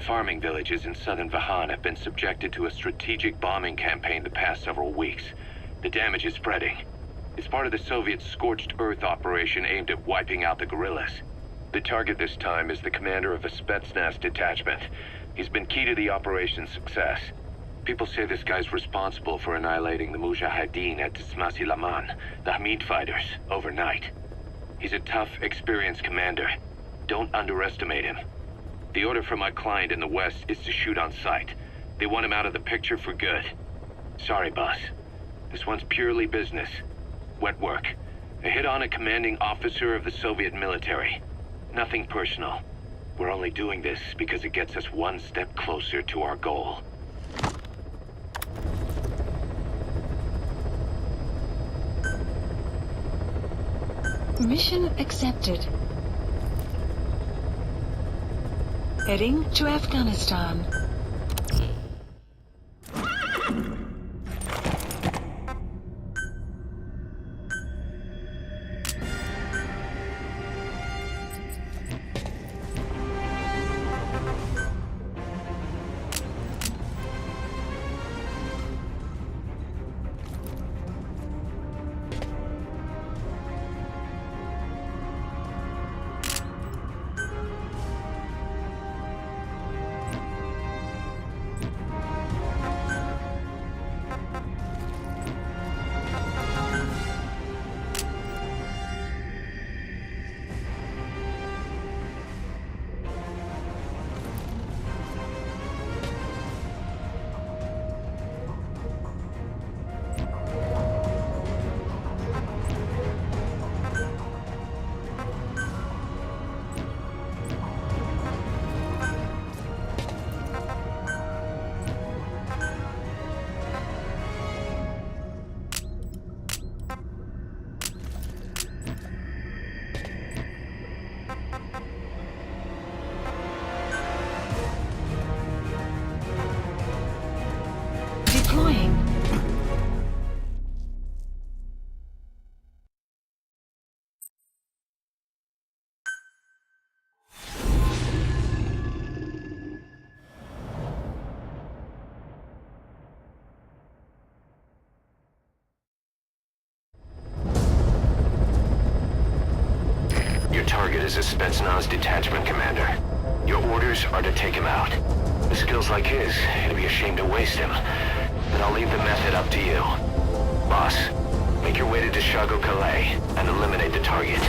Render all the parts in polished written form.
farming villages in southern Vahan have been subjected to a strategic bombing campaign the past several weeks. The damage is spreading. It's part of the Soviet Scorched Earth operation aimed at wiping out the guerrillas. The target this time is the commander of a Spetsnaz detachment. He's been key to the operation's success. People say this guy's responsible for annihilating the Mujahideen at Tismasi Laman, the Hamid fighters, overnight. He's a tough, experienced commander. Don't underestimate him. The order from my client in the west is to shoot on sight. They want him out of the picture for good. Sorry, boss. This one's purely business. Wet work. A hit on a commanding officer of the Soviet military. Nothing personal. We're only doing this because it gets us one step closer to our goal. Mission accepted. Heading to Afghanistan. Target is a Spetsnaz detachment commander. Your orders are to take him out. With skills like his, it'd be a shame to waste him. But I'll leave the method up to you. Boss, make your way to Dishago Calais and eliminate the target.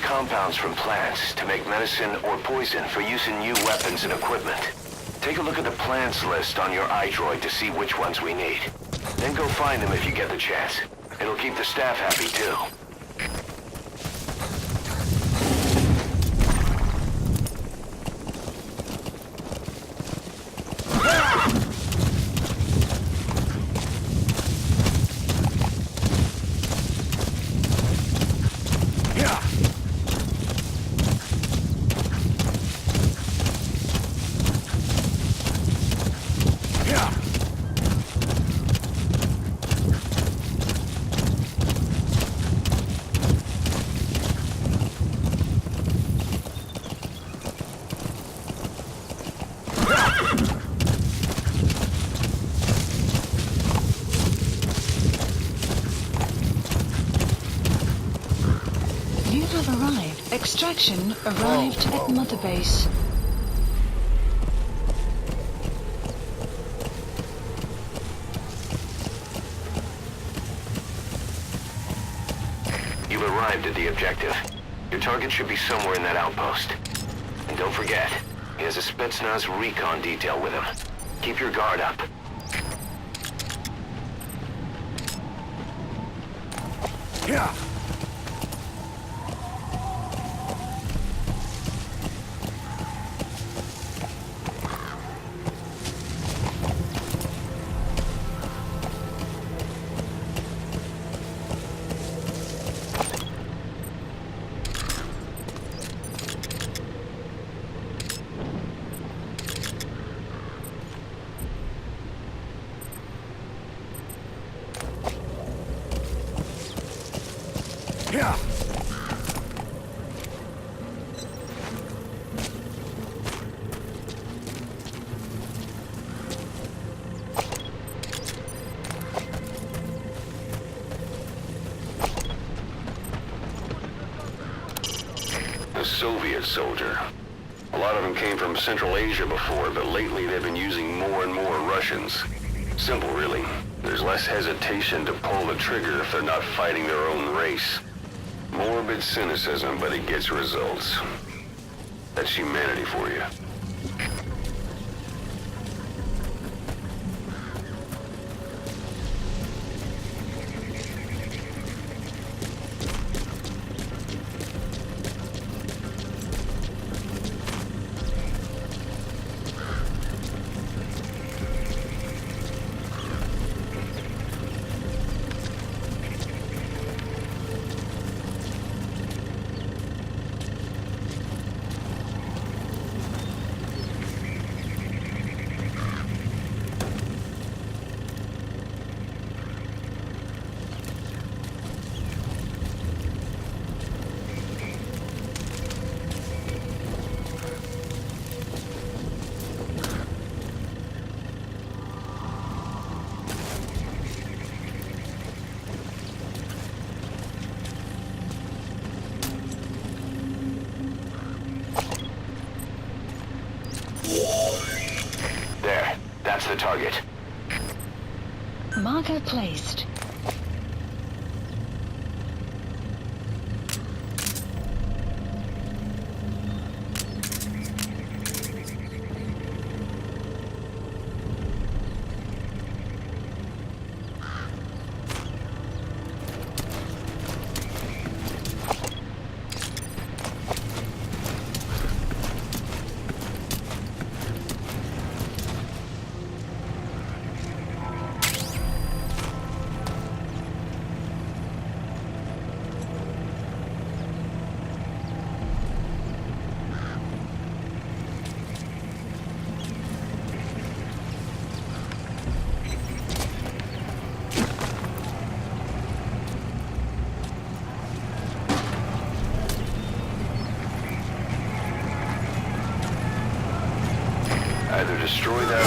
Compounds from plants to make medicine or poison for use in new weapons and equipment. Take a look at the plants list on your iDroid to see which ones we need. Then go find them if you get the chance. It'll keep the staff happy too. Extraction arrived at Mother Base. You've arrived at the objective. Your target should be somewhere in that outpost. And don't forget, he has a Spetsnaz recon detail with him. Keep your guard up. Yeah. Soviet soldier. A lot of them came from Central Asia before, but lately they've been using more and more Russians. Simple, really. There's less hesitation to pull the trigger if they're not fighting their own race. Morbid cynicism, but it gets results. That's humanity for you. There, that's the target. Marker placed. Either destroy that...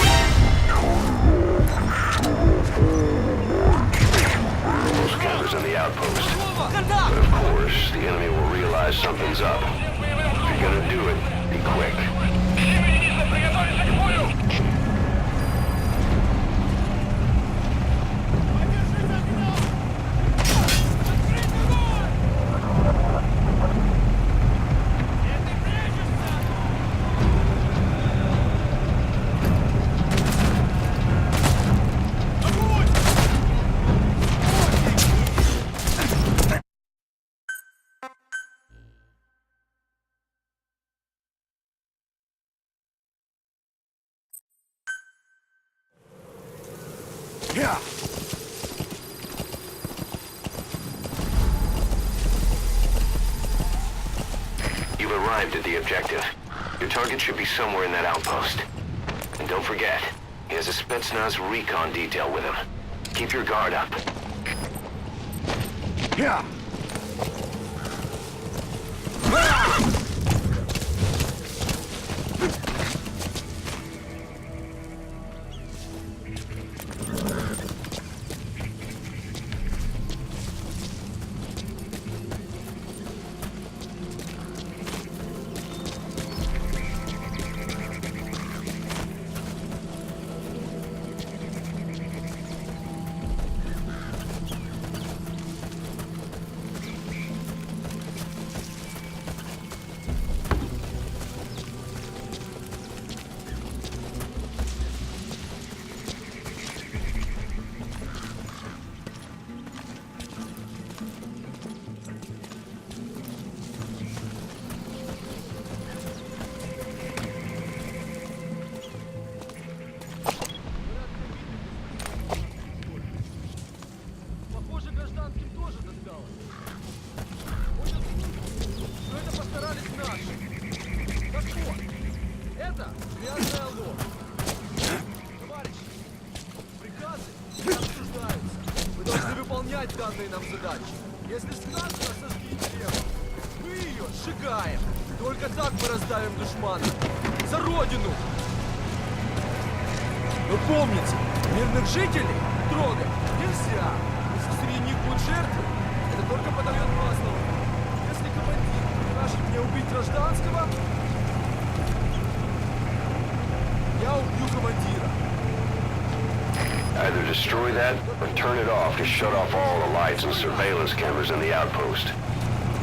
Those gunners in the outpost. But of course, the enemy will realize something's up. If you're gonna do it, be quick. Yeah. You've arrived at the objective. Your target should be somewhere in that outpost. And don't forget, he has a Spetsnaz recon detail with him. Keep your guard up. Yeah. Данные нам задачи. Если сказано, сожгите леву. Мы ее сжигаем. Только так мы раздавим душмана. За родину! Но помните, мирных жителей трогать нельзя. Если среди них будут жертвы, это только подорвет масло. Если командир прикажет мне убить граждан, destroy that or turn it off to shut off all the lights and surveillance cameras in the outpost.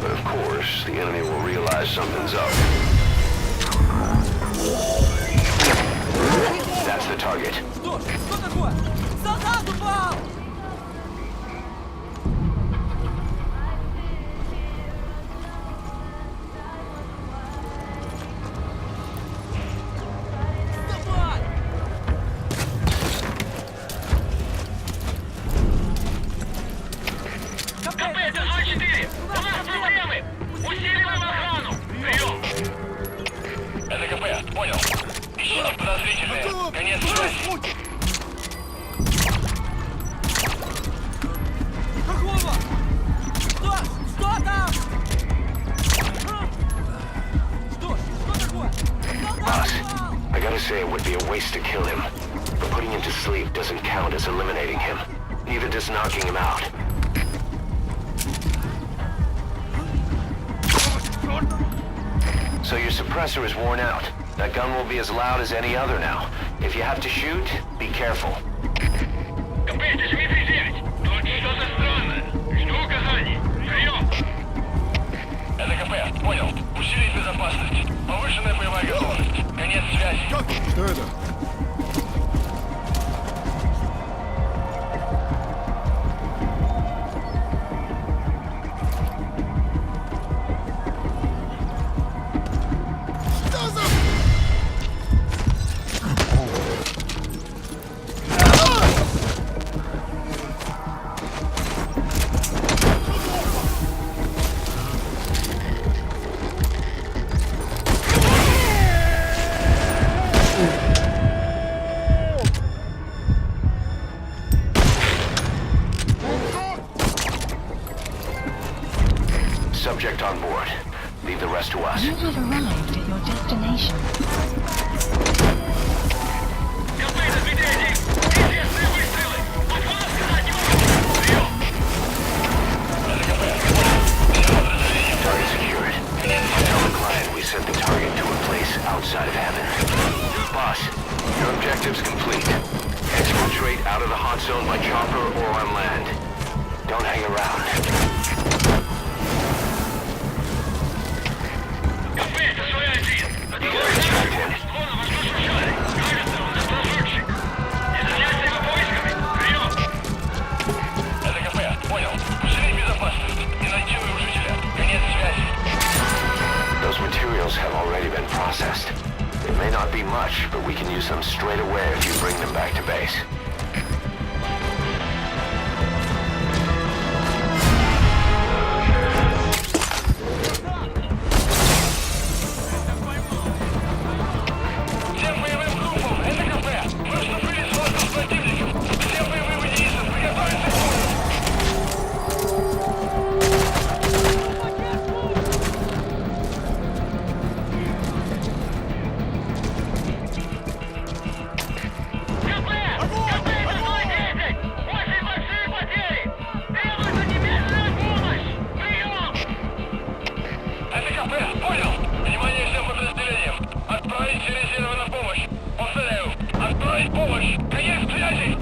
But of course, the enemy will realize something's up. That's the target. Что? Что такое? Солдат упал! Вставай! КП, это 2-4! У нас проблемы! Усиливаем охрану! Прием! Это КП, понял. Ищите подозрительные. Конец связи. Какого? Что там? Что такое? Boss, Солдат упал! I gotta say it would be a waste to kill him. But putting him to sleep doesn't count as eliminating him. Neither does knocking him out. So your suppressor is worn out. That gun will be as loud as any other now. If you have to shoot, be careful. КП, это Дмитрий 9. Тут что-то странное. Жду указаний. Прием! Это КП, понял. Усилить безопасность. Повышенная боевая готовность. Конец связи. Что это? Subject on board. Leave the rest to us. You have arrived at your destination. КП, это Дмитрий 1. Известные выстрелы. Подход сказать не могу. Прием! Это КП, понял. Target secured. Tell the client we sent the target to a place outside of heaven. Boss, your objective's complete. Exfiltrate out of the hot zone by chopper or on land. Don't hang around. КП, это своя 1. Это You gotta extract him. вон он, воздушный шарик. Кажется, он нас разрушит. Не заняться его поисками. Прием! Это КП, понял. Усилить безопасность и найти нарушителя. Конец связи. Those materials have already been processed. It may not be much, but we can use them straight away if you bring them back to base. Всем боевым группам, это КП. Мы вступили в схватку с противником. Всем боевым единицам приготовиться к бою. КП! КП, это 2-10! Очень большие потери! Требуется немедленная помощь! Прием! Это КП, понял! Внимание всем подразделениям! Отправить резервы на помощь! Повторяю! Отправить помощь! Конец связи!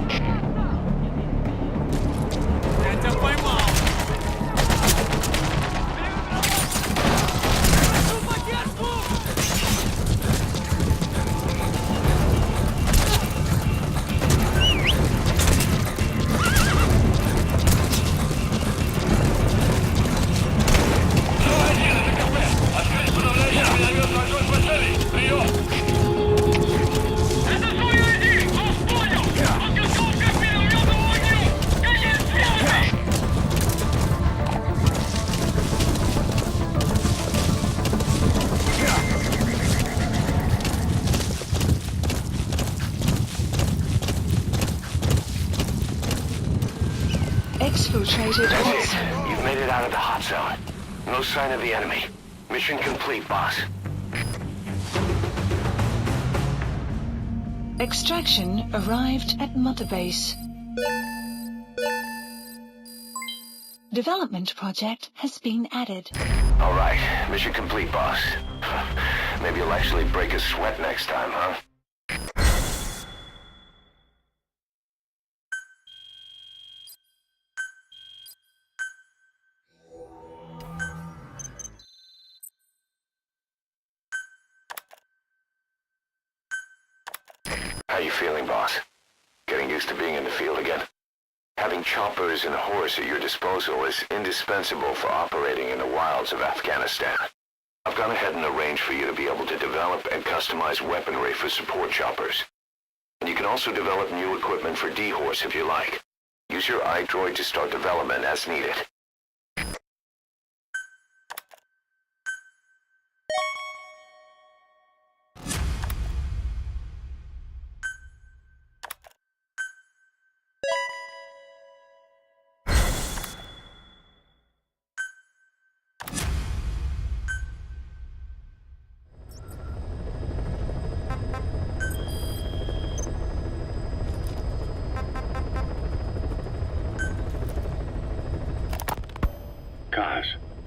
Я тебя поймал! Прошу поддержку! Один, это КП! Открыть подавляющий минометный огонь по цели! Прием! Это Зоя-1! Вас понял! Подготовка к минометному огню! Конец связи! Exfiltrated hot That's it. zone. You've made it out of the hot zone. No sign of the enemy. Mission complete, boss. Extraction arrived at Mother Base. Development project has been added. All right. Mission complete, boss. Maybe you'll actually break a sweat next time, huh? How you feeling, boss? Getting used to being in the field again? Having choppers and horse at your disposal is indispensable for operating in the wilds of Afghanistan. I've gone ahead and arranged for you to be able to develop and customize weaponry for support choppers. And you can also develop new equipment for D-Horse if you like. Use your iDroid to start development as needed.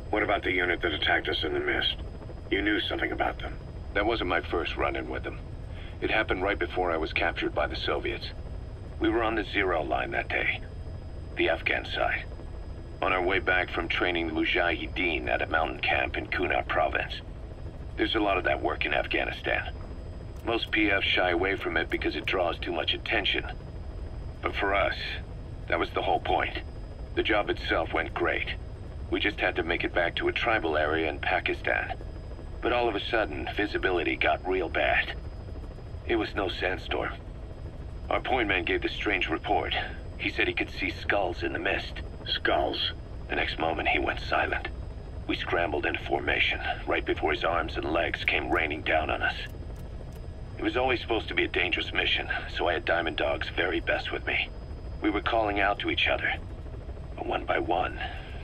What about the unit that attacked us in the mist? You knew something about them. That wasn't my first run-in with them. It happened right before I was captured by the Soviets. We were on the zero line that day, the Afghan side, on our way back from training the Mujahideen at a mountain camp in Kunar province. There's a lot of that work in Afghanistan. Most PFs shy away from it because it draws too much attention. But for us, that was the whole point. The job itself went great. We just had to make it back to a tribal area in Pakistan. But all of a sudden, visibility got real bad. It was no sandstorm. Our point man gave the strange report. He said he could see skulls in the mist. Skulls? The next moment, he went silent. We scrambled into formation, right before his arms and legs came raining down on us. It was always supposed to be a dangerous mission, so I had Diamond Dog's very best with me. We were calling out to each other. But one by one,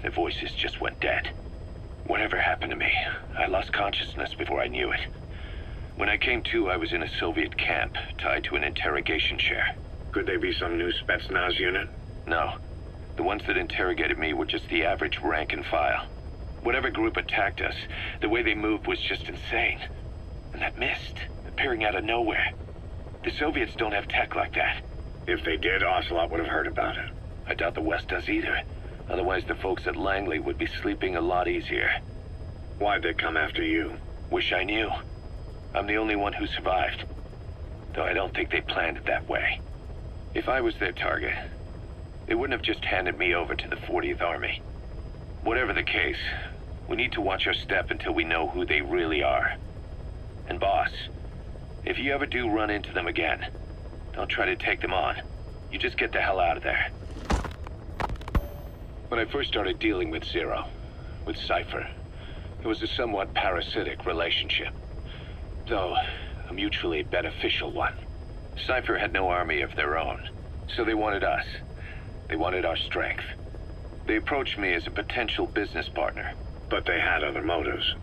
the voices just went dead. Whatever happened to me, I lost consciousness before I knew it. When I came to, I was in a Soviet camp, tied to an interrogation chair. Could they be some new Spetsnaz unit? No. The ones that interrogated me were just the average rank and file. Whatever group attacked us, the way they moved was just insane. And that mist, appearing out of nowhere. The Soviets don't have tech like that. If they did, Ocelot would have heard about it. I doubt the West does either. Otherwise, the folks at Langley would be sleeping a lot easier. Why'd they come after you? Wish I knew. I'm the only one who survived. Though I don't think they planned it that way. If I was their target, they wouldn't have just handed me over to the 40th Army. Whatever the case, we need to watch our step until we know who they really are. And boss, if you ever do run into them again, don't try to take them on. You just get the hell out of there. When I first started dealing with Zero, with Cypher, it was a somewhat parasitic relationship. Though, a mutually beneficial one. Cypher had no army of their own, so they wanted us. They wanted our strength. They approached me as a potential business partner. But they had other motives.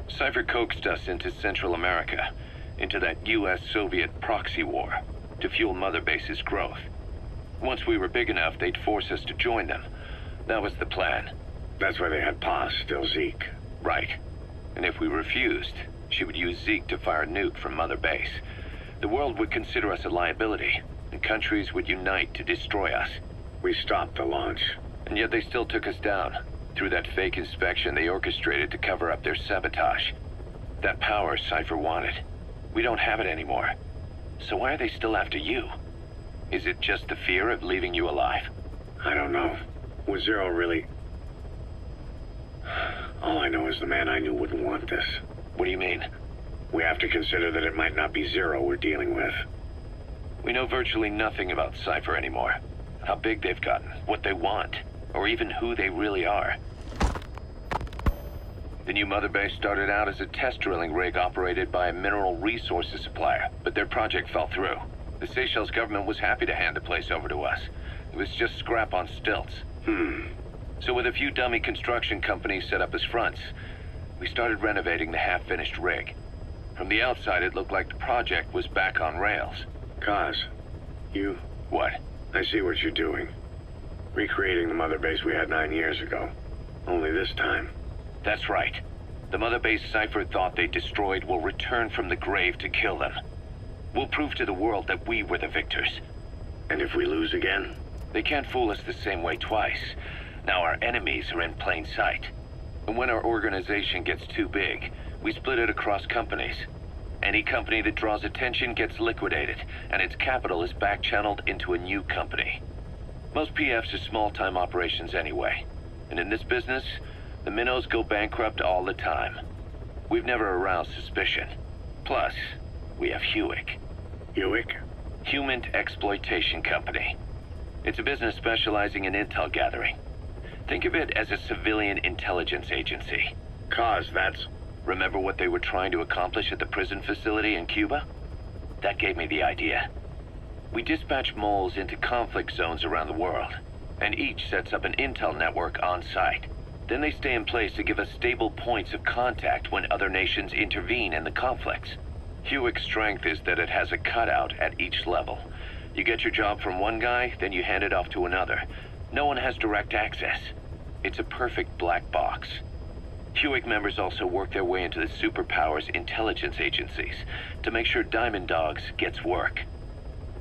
Cypher coaxed us into Central America, into that US-Soviet proxy war, to fuel Mother Base's growth. Once we were big enough, they'd force us to join them. That was the plan. That's why they had Paz, still Zeke. Right. And if we refused, she would use Zeke to fire a nuke from Mother Base. The world would consider us a liability, and countries would unite to destroy us. We stopped the launch. And yet they still took us down. Through that fake inspection they orchestrated to cover up their sabotage. That power Cypher wanted. We don't have it anymore. So why are they still after you? Is it just the fear of leaving you alive? I don't know. Was Zero really... All I know is the man I knew wouldn't want this. What do you mean? We have to consider that it might not be Zero we're dealing with. We know virtually nothing about Cypher anymore. How big they've gotten, what they want, or even who they really are. The new Mother Base started out as a test drilling rig operated by a mineral resources supplier, but their project fell through. The Seychelles government was happy to hand the place over to us. It was just scrap on stilts. So with a few dummy construction companies set up as fronts, we started renovating the half-finished rig. From the outside, it looked like the project was back on rails. Kaz, you... What? I see what you're doing. Recreating the Mother Base we had 9 years ago. Only this time. That's right. The Mother Base Cypher thought they destroyed will return from the grave to kill them. We'll prove to the world that we were the victors. And if we lose again? They can't fool us the same way twice. Now our enemies are in plain sight. And when our organization gets too big, we split it across companies. Any company that draws attention gets liquidated, and its capital is back-channeled into a new company. Most PFs are small-time operations anyway, and in this business, the minnows go bankrupt all the time. We've never aroused suspicion. Plus, we have Hewick. Hewick? Human Exploitation Company. It's a business specializing in intel gathering. Think of it as a civilian intelligence agency. Cause that's... Remember what they were trying to accomplish at the prison facility in Cuba? That gave me the idea. We dispatch moles into conflict zones around the world, and each sets up an intel network on site. Then they stay in place to give us stable points of contact when other nations intervene in the conflicts. Hewick's strength is that it has a cutout at each level. You get your job from one guy, then you hand it off to another. No one has direct access. It's a perfect black box. Hewick members also work their way into the superpowers intelligence agencies to make sure Diamond Dogs gets work.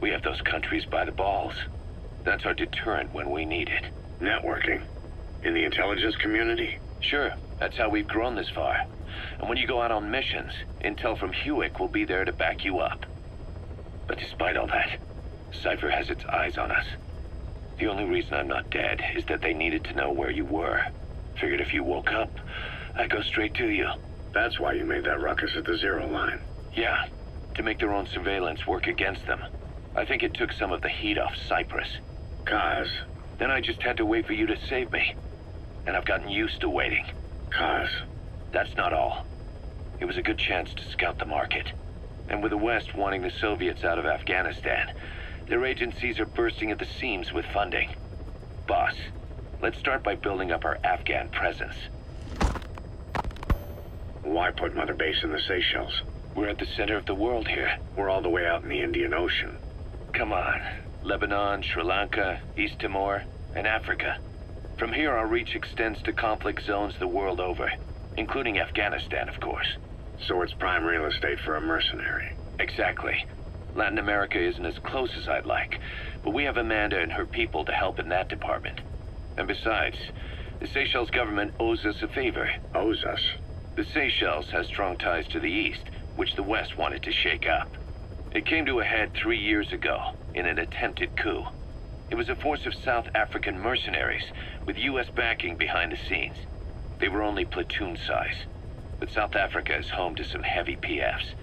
We have those countries by the balls. That's our deterrent when we need it. Networking? In the intelligence community? Sure, that's how we've grown this far. And when you go out on missions, intel from Hewick will be there to back you up. But despite all that, Cypher has its eyes on us. The only reason I'm not dead is that they needed to know where you were. Figured if you woke up, I'd go straight to you. That's why you made that ruckus at the Zero Line. Yeah, to make their own surveillance work against them. I think it took some of the heat off Cyprus. Cause... Then I just had to wait for you to save me. And I've gotten used to waiting. Cause... That's not all. It was a good chance to scout the market. And with the West wanting the Soviets out of Afghanistan, their agencies are bursting at the seams with funding. Boss, let's start by building up our Afghan presence. Why put Mother Base in the Seychelles? We're at the center of the world here. We're all the way out in the Indian Ocean. Come on. Lebanon, Sri Lanka, East Timor, and Africa. From here, our reach extends to conflict zones the world over, including Afghanistan, of course. So it's prime real estate for a mercenary. Exactly. Latin America isn't as close as I'd like, but we have Amanda and her people to help in that department. And besides, the Seychelles government owes us a favor. Owes us? The Seychelles has strong ties to the East, which the West wanted to shake up. It came to a head 3 years ago, in an attempted coup. It was a force of South African mercenaries, with U.S. backing behind the scenes. They were only platoon size, but South Africa is home to some heavy PFs.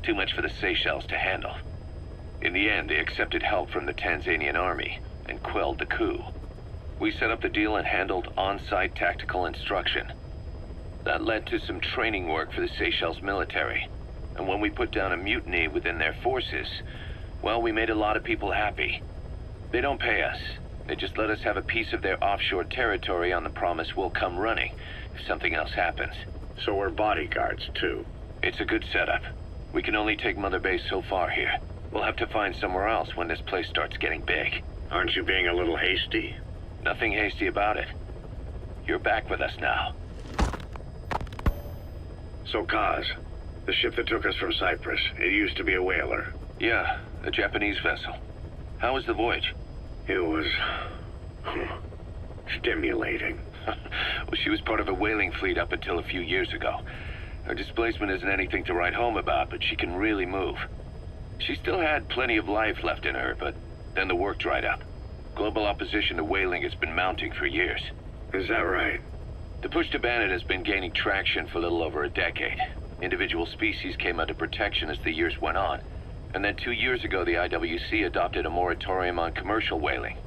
Too much for the Seychelles to handle. In the end, they accepted help from the Tanzanian army and quelled the coup. We set up the deal and handled on-site tactical instruction. That led to some training work for the Seychelles military. And when we put down a mutiny within their forces, well, we made a lot of people happy. They don't pay us. They just let us have a piece of their offshore territory on the promise we'll come running if something else happens. So we're bodyguards, too. It's a good setup. We can only take Mother Base so far here. We'll have to find somewhere else when this place starts getting big. Aren't you being a little hasty? Nothing hasty about it. You're back with us now. So, Kaz, the ship that took us from Cyprus, it used to be a whaler. Yeah, a Japanese vessel. How was the voyage? It was... stimulating. Well, she was part of a whaling fleet up until a few years ago. Her displacement isn't anything to write home about, but she can really move. She still had plenty of life left in her, but then the work dried up. Global opposition to whaling has been mounting for years. Is that right? The push to ban it has been gaining traction for a little over a decade. Individual species came under protection as the years went on. And then 2 years ago, the IWC adopted a moratorium on commercial whaling.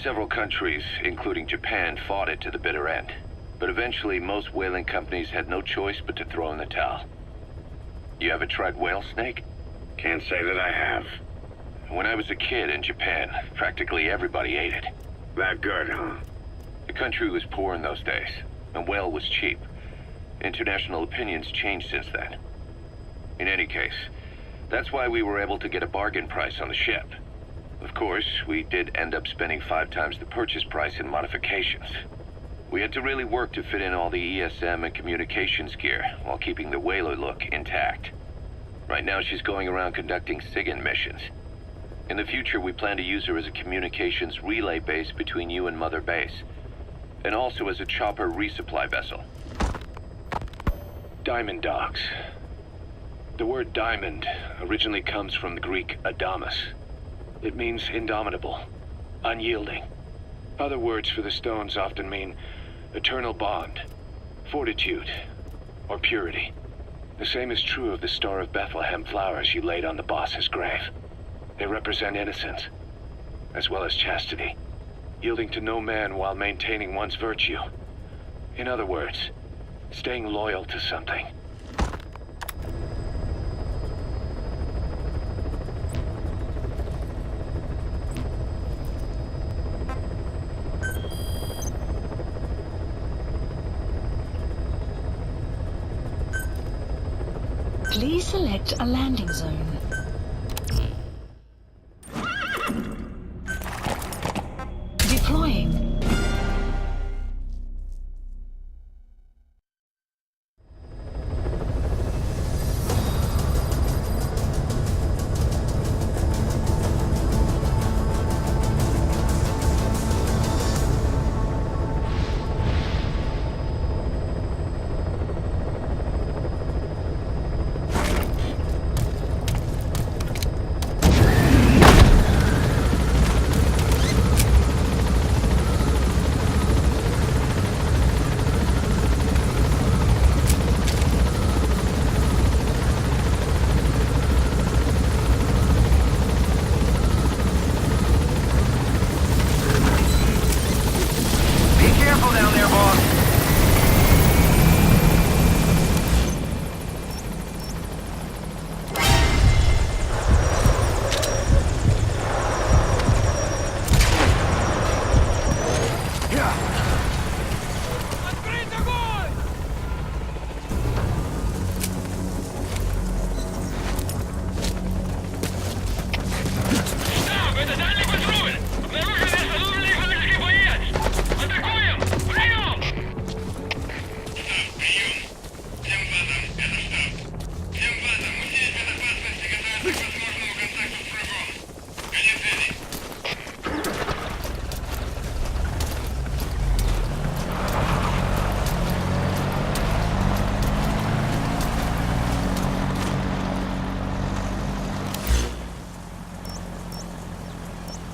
Several countries, including Japan, fought it to the bitter end. But eventually, most whaling companies had no choice but to throw in the towel. You ever tried whale snake? Can't say that I have. When I was a kid in Japan, practically everybody ate it. That good, huh? The country was poor in those days, and whale was cheap. International opinions changed since then. In any case, that's why we were able to get a bargain price on the ship. Of course, we did end up spending 5 times the purchase price in modifications. We had to really work to fit in all the ESM and communications gear while keeping the whaler look intact. Right now, she's going around conducting SIGINT missions. In the future, we plan to use her as a communications relay base between you and Mother Base, and also as a chopper resupply vessel. Diamond Dogs. The word diamond originally comes from the Greek adamas. It means indomitable, unyielding. Other words for the stones often mean eternal bond, fortitude, or purity. The same is true of the Star of Bethlehem flowers you laid on the boss's grave. They represent innocence, as well as chastity, yielding to no man while maintaining one's virtue. In other words, staying loyal to something. Please select a landing zone. Deploying.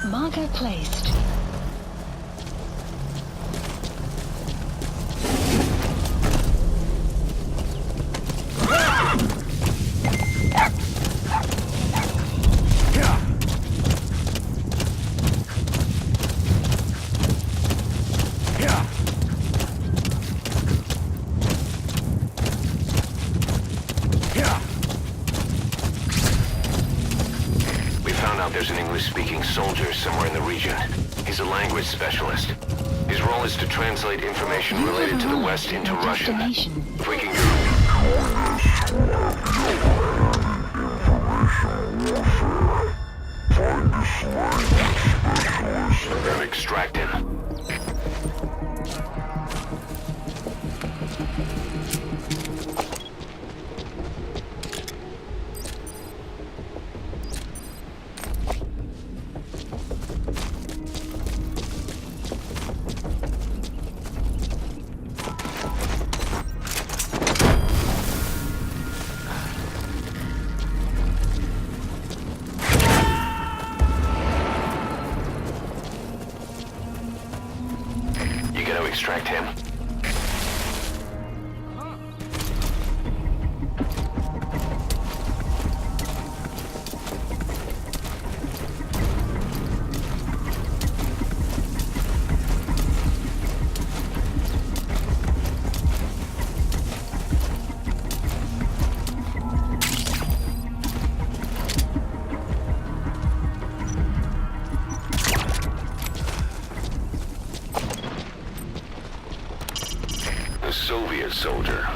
Marker placed. There's an English-speaking soldier somewhere in the region. He's a language specialist. His role is to translate information related to the West into Russian. If we can then extract him. Extract him. Soviet soldier.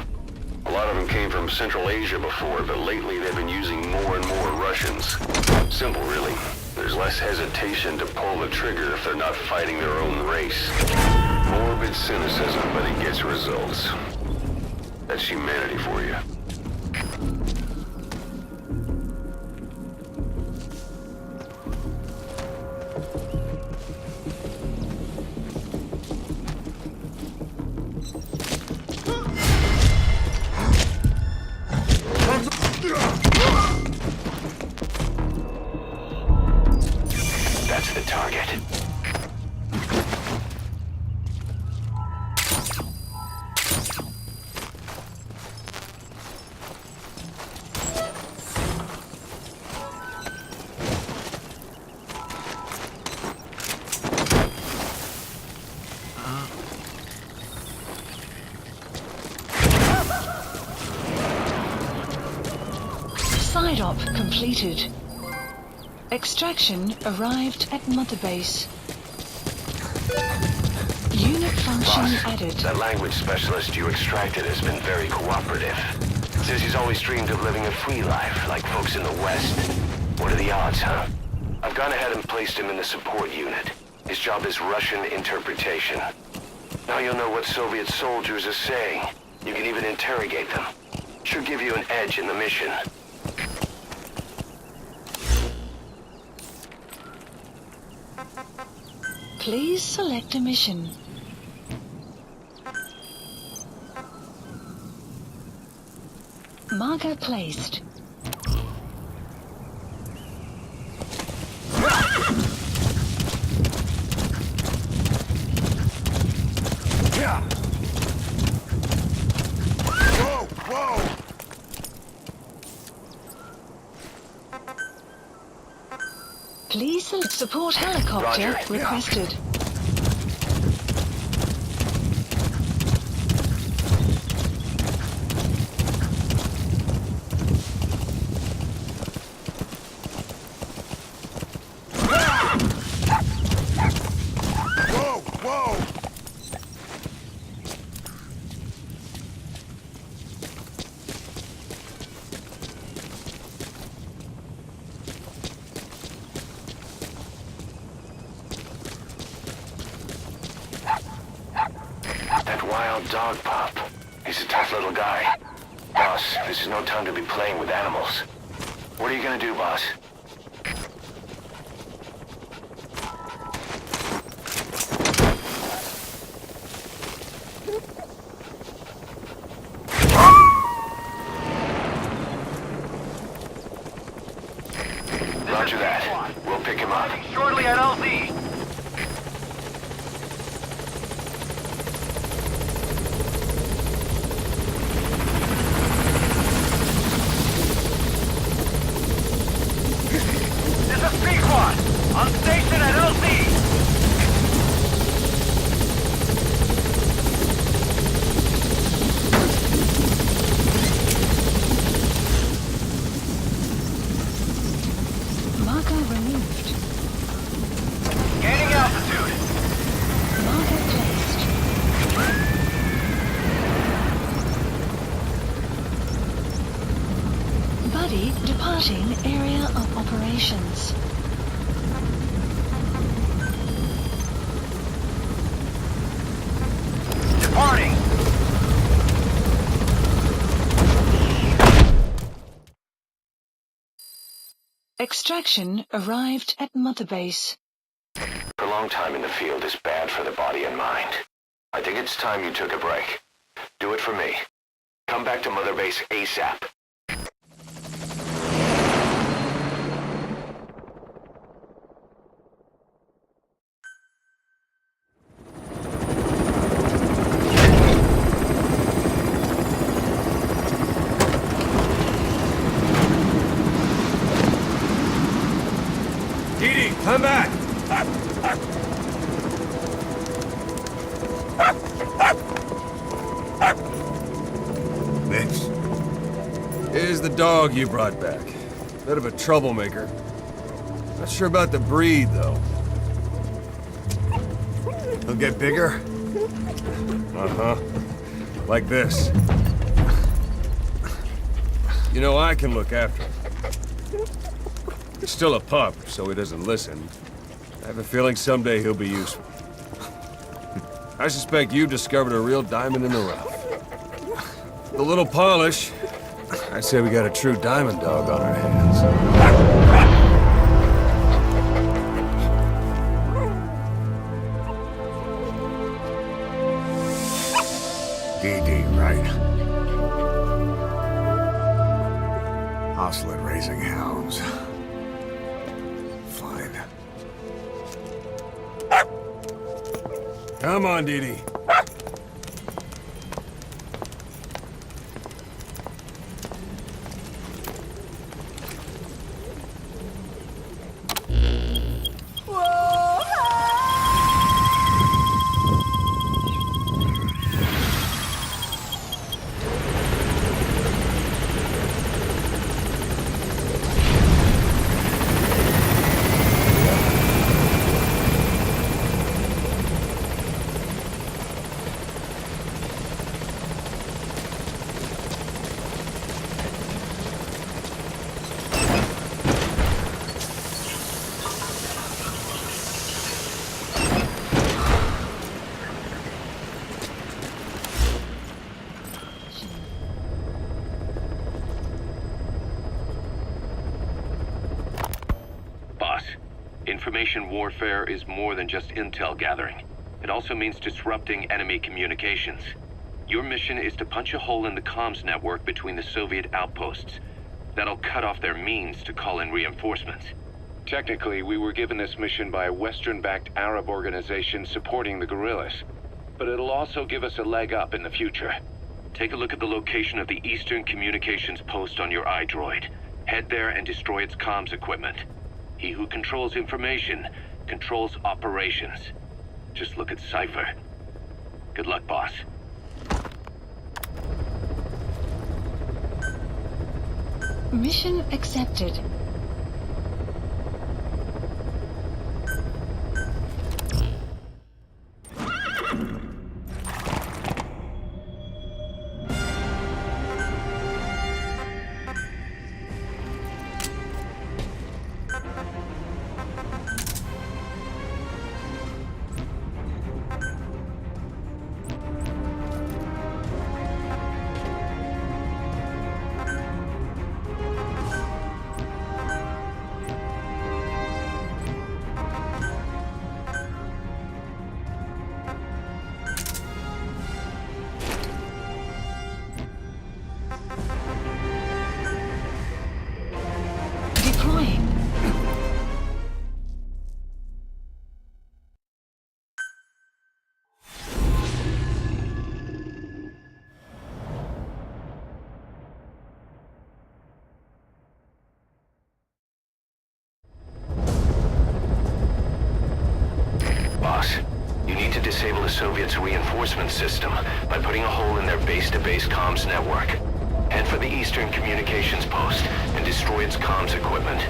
A lot of them came from Central Asia before, but lately they've been using more and more Russians. Simple, really. There's less hesitation to pull the trigger if they're not fighting their own race. Morbid cynicism, but it gets results. That's humanity for you. Ugh! Side op completed. Extraction arrived at Mother Base. Unit function Boss, added. that language specialist you extracted has been very cooperative. Says he's always dreamed of living a free life, like folks in the West. What are the odds, huh? I've gone ahead and placed him in the support unit. His job is Russian interpretation. Now you'll know what Soviet soldiers are saying. You can even interrogate them. Should give you an edge in the mission. Please select a mission. Marker placed. Yeah. Whoa, whoa. Please select support helicopter Roger. requested. Whoa, whoa. That wild dog pup. He's a tough little guy. Boss, this is no time to be playing with animals. What are you gonna do, boss? Roger that. We'll pick him up. Shortly at LZ. This is P-Quad. On station at LZ. Marker removed. Gaining altitude. Marker placed. Buddy departing area of operations. Departing. Extraction arrived at Mother Base. Prolonged time in the field is bad for the body and mind. I think it's time you took a break. Do it for me. Come back to Mother Base ASAP. Edie, come back. Mitch. Here's the dog you brought back. Bit of a troublemaker. Not sure about the breed, though. He'll get bigger. Uh-huh. Like this. You know, I can look after him. He's still a pup, so he doesn't listen. I have a feeling someday he'll be useful. I suspect you've discovered a real diamond in the rough. With a little polish, I'd say we got a true diamond dog on our hands. Dee, right? Hostile at raising hounds. Fine. Come on, Dee Dee. Information warfare is more than just intel gathering. It also means disrupting enemy communications. Your mission is to punch a hole in the comms network between the Soviet outposts. That'll cut off their means to call in reinforcements. Technically, we were given this mission by a Western-backed Arab organization supporting the guerrillas. But it'll also give us a leg up in the future. Take a look at the location of the Eastern Communications Post on your iDroid. Head there and destroy its comms equipment. He who controls information controls operations. Just look at Cypher. Good luck, boss. Mission accepted. Boss, you need to disable the Soviets' reinforcement system by putting a hole in their base-to-base comms network. Head for the Eastern Communications Post and destroy its comms equipment.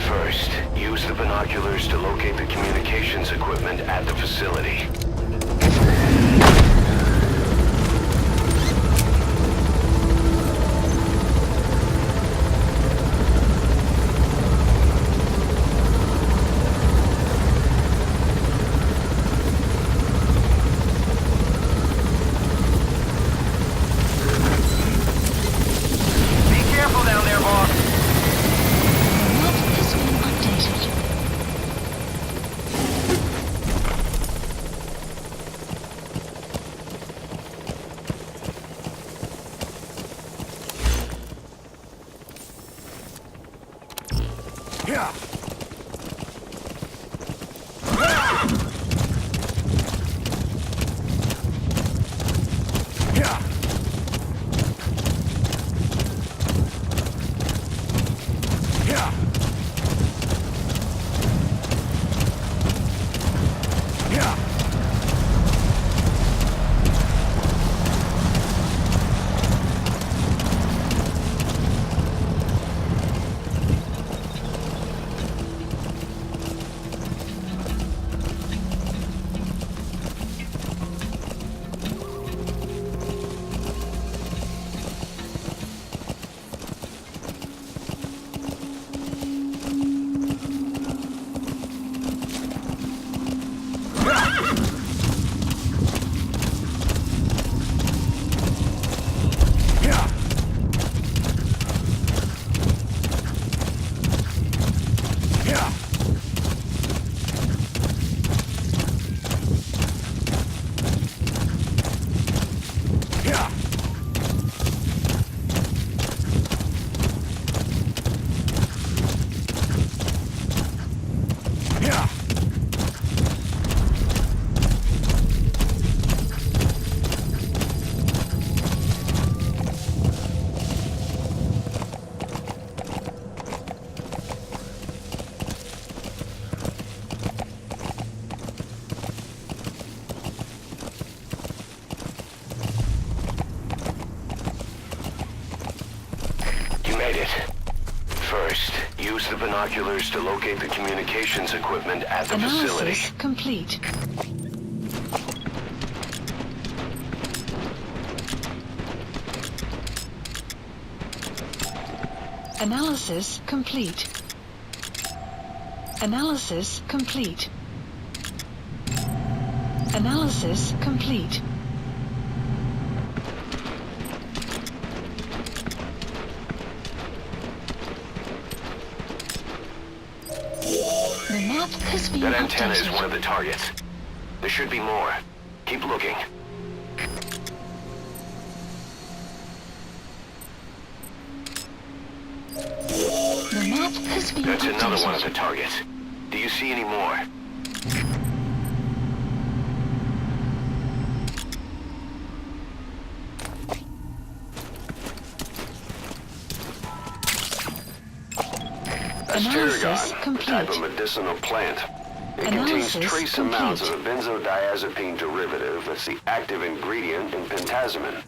First, use the binoculars to locate the communications equipment at the facility. First, use the binoculars to locate the communications equipment at the facility. Analysis complete. Analysis complete. Analysis complete. Analysis complete. The map has been That antenna is updated. one of the targets. There should be more. Keep looking. The map has been That's updated. another one of the targets. Do you see any more? Analysis Asparagon, a complete. type of medicinal plant. It contains Analysis trace amounts of complete. a benzodiazepine derivative that's the active ingredient in pentazimine.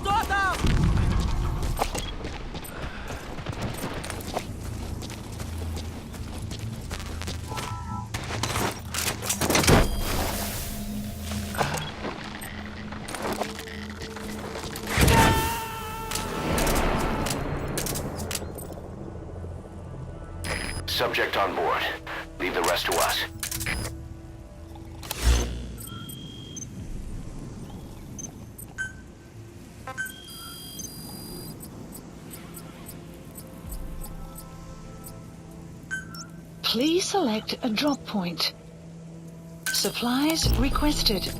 Что там? Subject on board. Leave the rest to us. Please select a drop point. Supplies requested.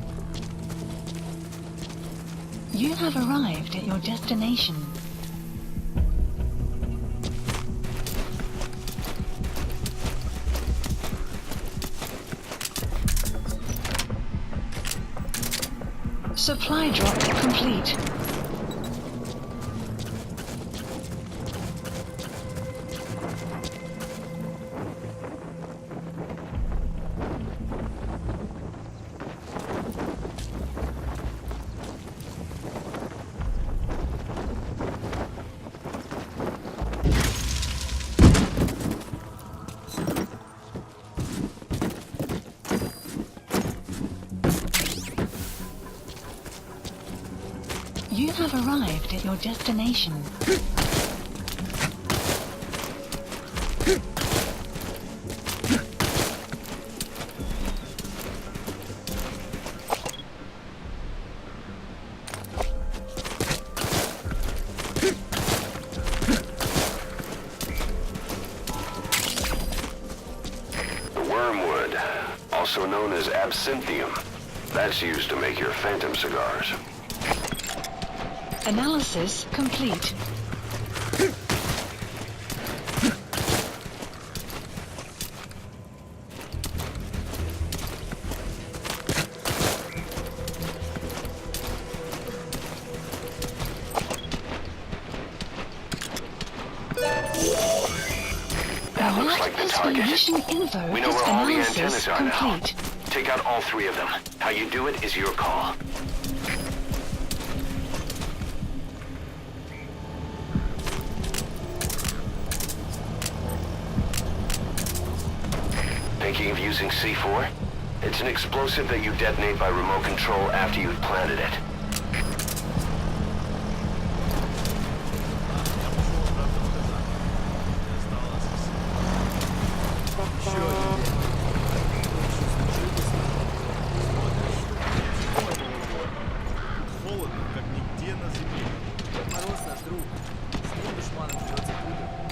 You have arrived at your destination. Supply drop complete. You have arrived at your destination. Wormwood, also known as absinthium. That's used to make your phantom cigars. Analysis complete. That looks like the target. Mission info We know is where all the analysis antennas are now. complete. Take out all three of them. How you do it is your call. Thinking of using C4? It's an explosive that you detonate by remote control after you've planted it.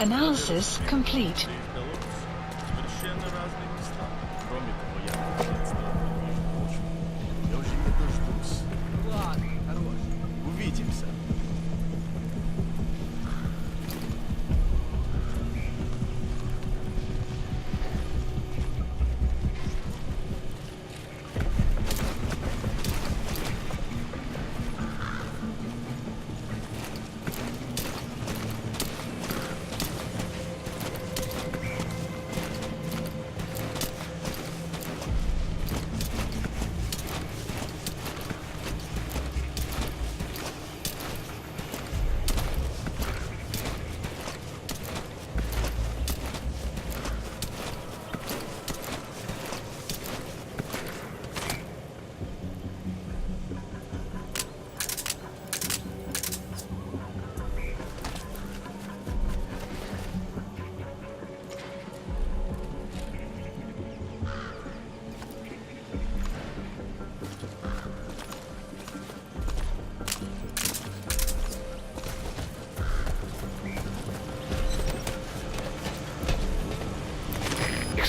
Analysis complete. Совершенно разные места. Кроме того, я наконец-то вижу почву. Я уже не дождусь. Ладно, хорош. Увидимся.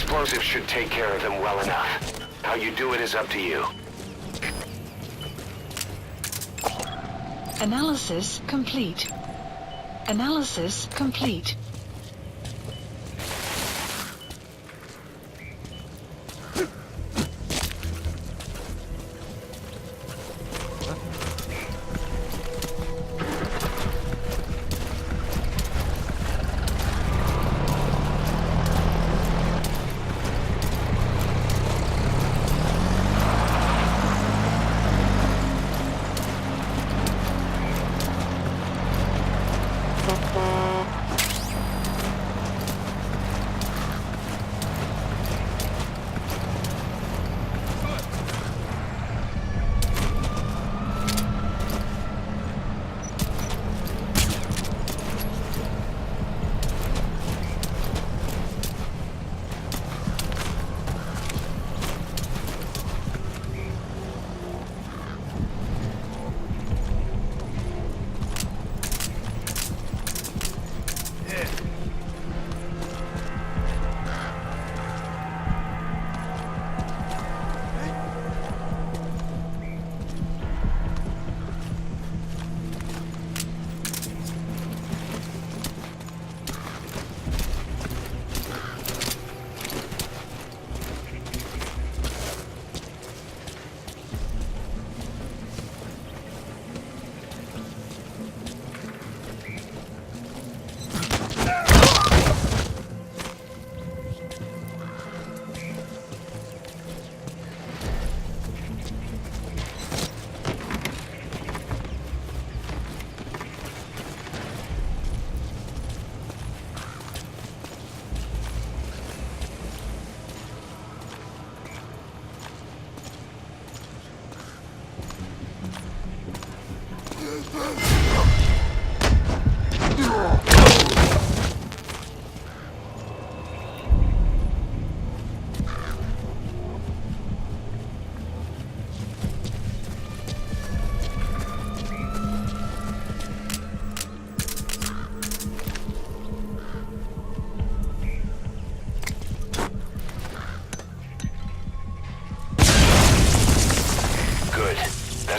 explosives should take care of them well enough. How you do it is up to you. Analysis complete. Analysis complete.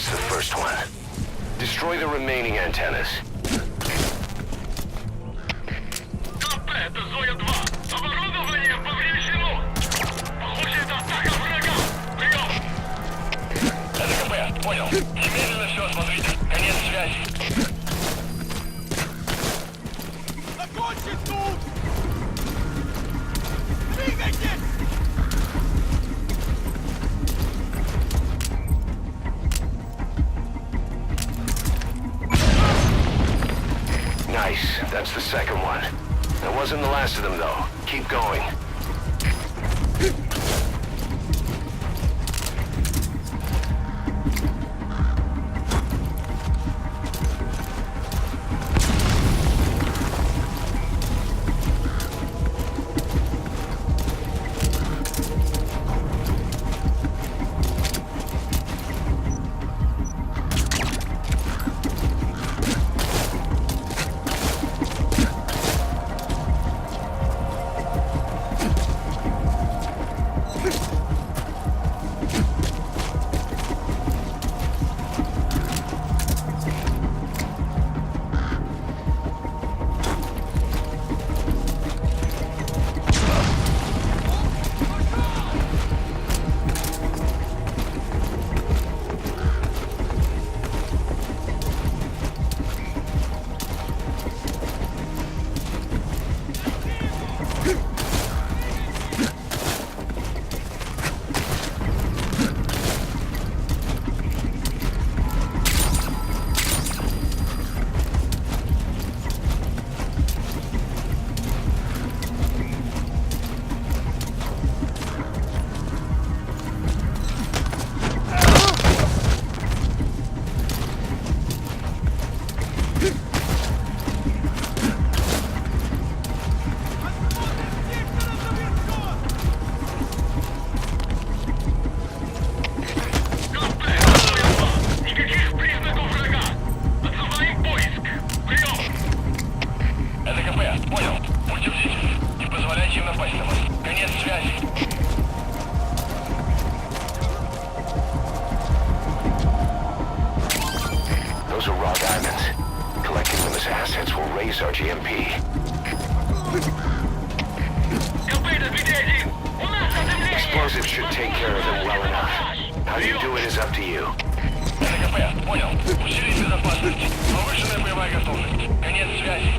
That's the first one. Destroy the remaining antennas. КП, это зона 2. Оборудование повреждено. Похоже, это атака врага. Прием. Это КП, понял. Немедленно все осмотрите. Конец связи. Закончить тут! Двигайтесь! Nice. That's the second one. That wasn't the last of them, though. Keep going. связи. Those are raw diamonds. Collecting them as assets will raise our GMP. Explosives should take care of them well enough. How you do it is up to you. КП, понял. Усилить безопасность. Повышенная боевая готовность. Конец связи.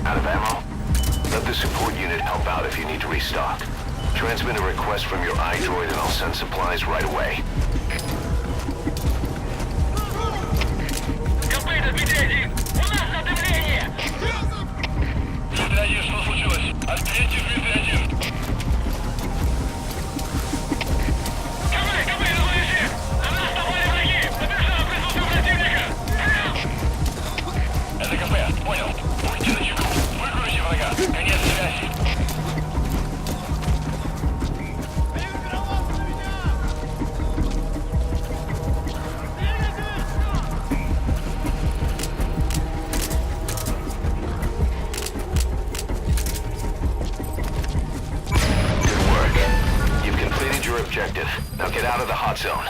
Out of ammo? Let the support unit help out if you need to restock. Transmit a request from your iDroid and I'll send supplies right away. Филтр-1, что случилось? Ответьте, Филтр-1. КП, разреши! На нас напали враги! Подтверждаю присутствие противника! Это КП, понял. Будьте начеку. Выгрузите врага. Конец связи. Objective. Now get out of the hot zone.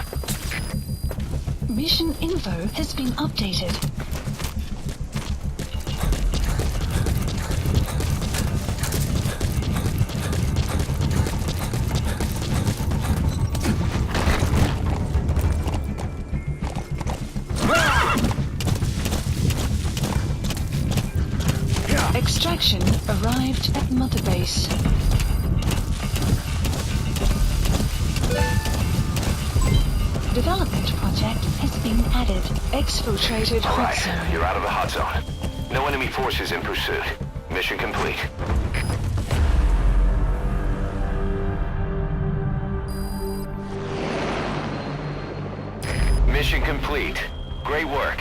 Mission info has been updated. Extraction arrived at Mother Base. Development project has been added. Exfiltrated All hot right, zone. you're out of the hot zone. No enemy forces in pursuit. Mission complete. Mission complete. Great work.